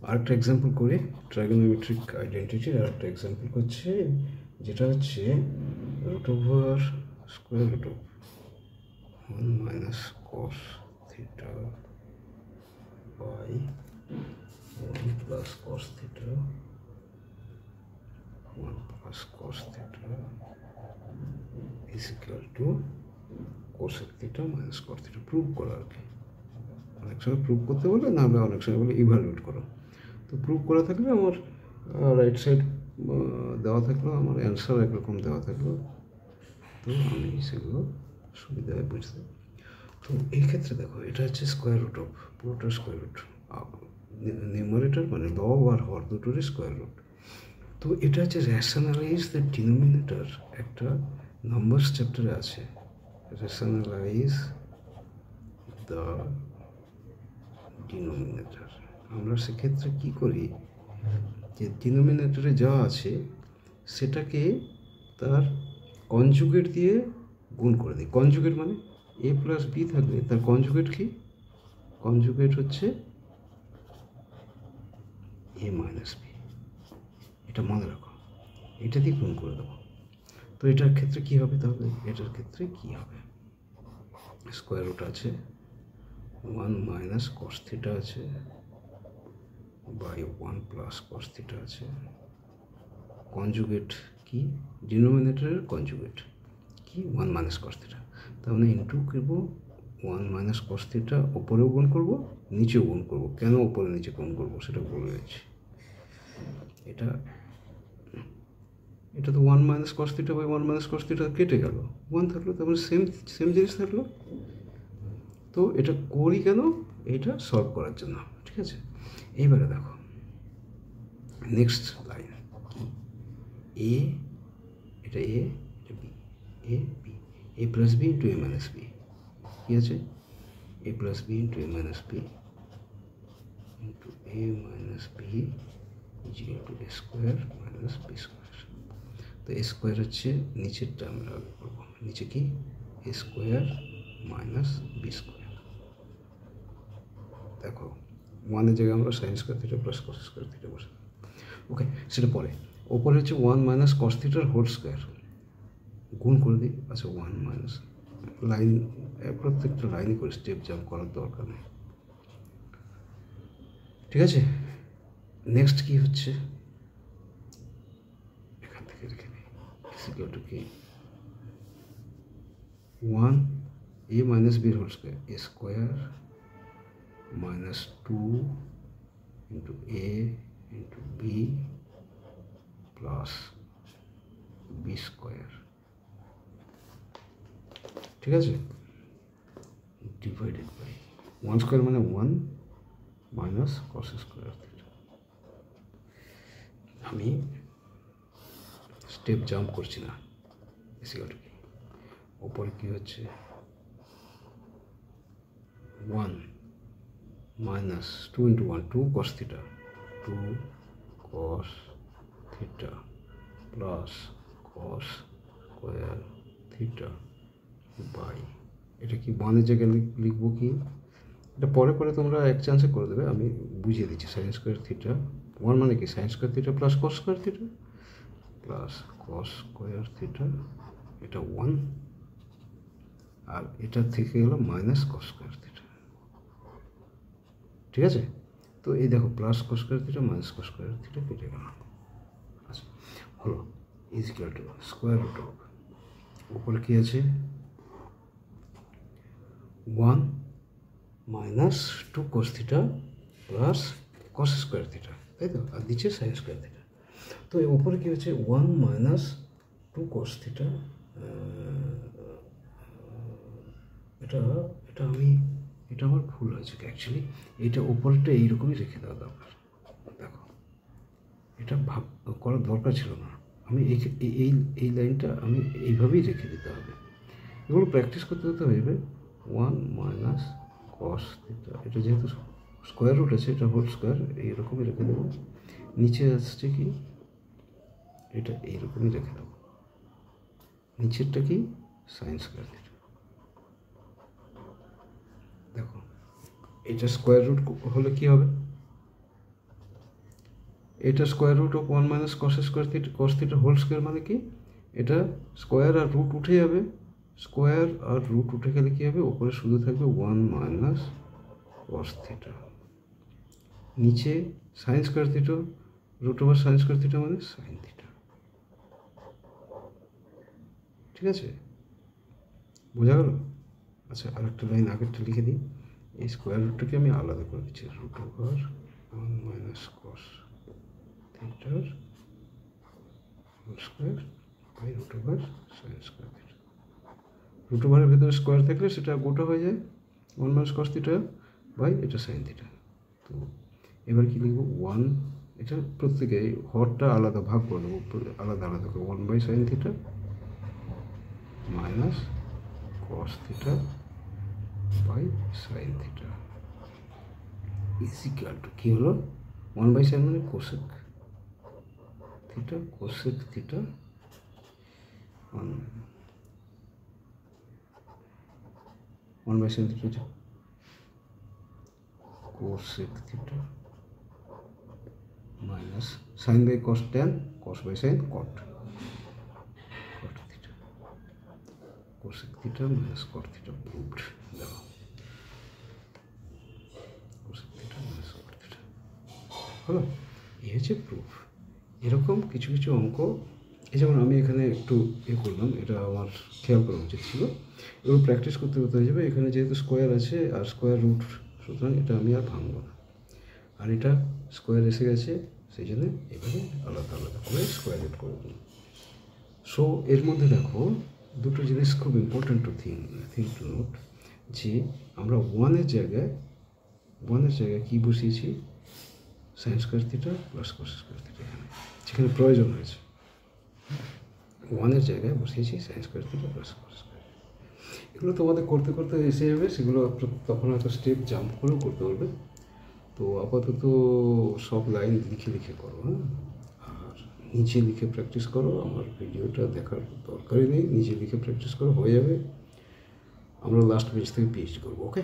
আরেকটা এক্সাম্পল করি, ট্রাইগোনোমেট্রিক আইডেন্টিটির আরেকটা এক্সাম্পল করছে, যেটা হচ্ছে root over square root of 1 minus cos theta by 1 plus cos theta 1 plus cos theta is equal to cosec theta minus cos theta. Prove করা আর কি, অনেক সময় প্রুভ করতে বলে, না হলে অনেক সময় বলে ইভ্যালুয়েট করো। তো প্রুভ করা থাকলে আমার রাইট সাইড দেওয়া থাকলো, আমার অ্যান্সার একরকম দেওয়া থাকলো, তো আমি সেগুলো সুবিধা হয় বুঝতে। তো এই ক্ষেত্রে দেখো, এটা হচ্ছে স্কোয়ার রুট অফ, পুরোটা স্কোয়ার রুট, নিউমারেটর মানে লব আর হর দুটোরই স্কোয়ার রুট। তো এটা হচ্ছে রেশনালাইজ দ্য ডিনোমিনেটর, একটা নাম্বারস চ্যাপ্টারে আছে, রেশনালাইজ দ্য ডিনোমিনেটর। আমরা সেক্ষেত্রে কী করি, যে ডিনোমিনেটরে যা আছে সেটাকে তার কনজুগেট দিয়ে গুণ করে দিই। কনজুগেট মানে এ প্লাস বি থাকলে তার কনজুগেট কি, কনজুগেট হচ্ছে এ মাইনাস বি, এটা মনে রাখো, এটা দিয়ে গুণ করে দেবো। তো এটার ক্ষেত্রে কী হবে তাহলে, এটার ক্ষেত্রে কী হবে, স্কোয়ার রুট আছে, 1 মাইনাস কস থিটা আছে বাই 1 প্লাস কস থিটা আছে, কনজুগেট কি, ডিনোমিনেটরের কনজুগেট কি 1 মাইনাস কস থিটা, তার মানে ইন্টু করবো 1 মাইনাস কস থিটা, ওপরেও গুণ করবো নিচেও গুণ করবো। কেন ওপরে নিচে গুণ করবো সেটা বলে দিচ্ছি। এটা তো 1 minus cos theta by 1 minus cos theta কেটে গেল, 1 থাকলো, তারপরে সেম জিনিস থাকলো। তো এটা করি কেন, এটা সলভ করার জন্য, ঠিক আছে। এইবারে দেখো নেক্সট লাইন কি, এটা b, a plus b into a minus b, কী আছে, a plus b into a minus b into a minus b is equal to a square minus b square. তো এ স্কোয়ার হচ্ছে নিচেরটা আমরা আগে করবো, নিচে কি এ স্কোয়ার মাইনাস বি স্কোয়ার। দেখো 1-এর জায়গায় আমরা sign square theta plus cos square theta বসে, ওকে সেটা পরে। ওপরে হচ্ছে 1 মাইনাস কস থিটার হোল স্কোয়ার, গুণ করে দিই। আচ্ছা 1 মাইনাস লাইন, প্রত্যেকটা লাইনই করে স্টেপ জাম্প করার দরকার নেই, ঠিক আছে। নেক্সট কি হচ্ছে, এখান থেকে রেখে দিই, ইকুয়াল টু কি 1 এ মাইনাস বির whole square, a square minus 2 into a into b plus b square, ঠিক আছে, ডিভাইডেড বাই 1 স্কোয়ার মানে 1 মাইনাস কস স্কোয়ার থিটা। আমি স্টেপ জাম্প করছি না, ইকুয়াল টু কি, ওপরে কী হচ্ছে 1 minus 2 into 1 2 cos theta, 2 cos theta plus cos square theta by, এটা কি 1-এর জায়গায় লিখবো কি, এটা পরে পরে তোমরা এক চান্সে করে দেবে, আমি বুঝিয়ে দিচ্ছি। সাইন স্কোয়ার থিটা 1 মানে কি sign square theta plus cos square theta plus cos square theta, এটা 1, আর এটা থেকে গেলো মাইনাস কস স্কোয়ার থিটা, ঠিক আছে। তো এই দেখো plus cos square theta minus cos square theta কেটে গেল, আচ্ছা হলো is equal to square root of, উপরে কী আছে 1 minus 2 cos theta plus cos square theta, তাই তো, আর নিচে সাইন স্কোয়ার থিটা। তো এর উপরে কী হচ্ছে 1 মাইনাস 2 কস থিটা, এটা আমার ভুল হয়েছে অ্যাকচুয়ালি, এটা উপরেরটা এইরকমই রেখে দেওয়া দরকার। দেখো এটা ভাব করার দরকার ছিল না, আমি এই লাইনটা আমি এইভাবেই রেখে দিতে হবে। এগুলো প্র্যাকটিস করতে হতে হবে। 1 মাইনাস কস থিটা, এটা যেহেতু স্কোয়ার রুট আছে, এটা হোল স্কোয়ার, এইরকমই রেখে দেবো। নিচে আসছে কি, এটা এইরকমই রেখে দেবো, নিচেরটা কি সাইন স্কোয়ার থিটা। দেখো এটা স্কোয়ার রুট হলে কি হবে, এটা square root of 1 minus cos square theta, cos theta whole square মানে কি, এটা স্কোয়ার আর রুট উঠে যাবে, স্কোয়ার আর রুট উঠে গেলে কী হবে, ওপরে শুধু থাকবে 1 মাইনাস কস থিটা, নিচে sine square theta, root over sine square theta মানে সাইন থিটা। ঠিক আছে, বোঝা গেল? আচ্ছা, আরেকটা লাইন আগেরটা লিখে দিই। এই স্কোয়ার রুটটাকে আমি আলাদা করে দিচ্ছি, রুট ওভার 1 মাইনাস কস থিটার whole square by root over sine square theta. Root ওভারের ভেতরে স্কোয়ার থাকলে সেটা গোটা হয়ে যায়, 1 মাইনাস কস থিটা বাই এটা সাইন থিটা। তো এবার কি লিখবো, 1, এটা প্রত্যেকে হরটা আলাদা ভাগ করে দেবো, আলাদা আলাদা করে 1 by sine theta minus cos theta by sine theta is equal to কী হলো, 1 বাই সাইন মানে cosec theta, cosec theta 1 by sine theta হচ্ছে cosec theta minus sine by cos tan, cos by sine cot, cot theta, cosec theta minus cot theta proved. দেখো cosec theta minus cot theta হলো, এই হচ্ছে proof. এরকম কিছু কিছু অঙ্ক, এই যেমন আমি এখানে একটু করলাম, এটা আমার খেয়াল করা উচিত ছিল, এগুলো প্র্যাকটিস করতে করতে হয়ে যাবে। এখানে যেহেতু স্কোয়ার আছে আর স্কোয়ার রুট, সুতরাং এটা আমি আর ভাঙবো না, আর এটা স্কোয়ার এসে গেছে, সেই জন্য এবারে আলাদা আলাদা করে স্কোয়ার রুট করে দিই। সো এর মধ্যে দেখো দুটো জিনিস খুব important to think to note, যে আমরা ওয়ানের জায়গায় কী বসিয়েছি, sine square theta plus cos square theta, এখানে যেখানে প্রয়োজন হয়েছে ওয়ানের জায়গায় বসিয়েছি sine square theta plus cos square. এগুলো তোমাদের করতে করতে এসে যাবে, সেগুলো তখন হয়তো স্টেপ জাম্প করেও করতে পারবে। তো আপাতত সব লাইন লিখে লিখে করো, হ্যাঁ, আর নিচে লিখে প্র্যাকটিস করো। আমার ভিডিওটা দেখার দরকারই নেই, নিচে লিখে প্র্যাকটিস করো, হয়ে যাবে। আমরা লাস্ট পেজ থেকে পিএইচডি করবো, ওকে।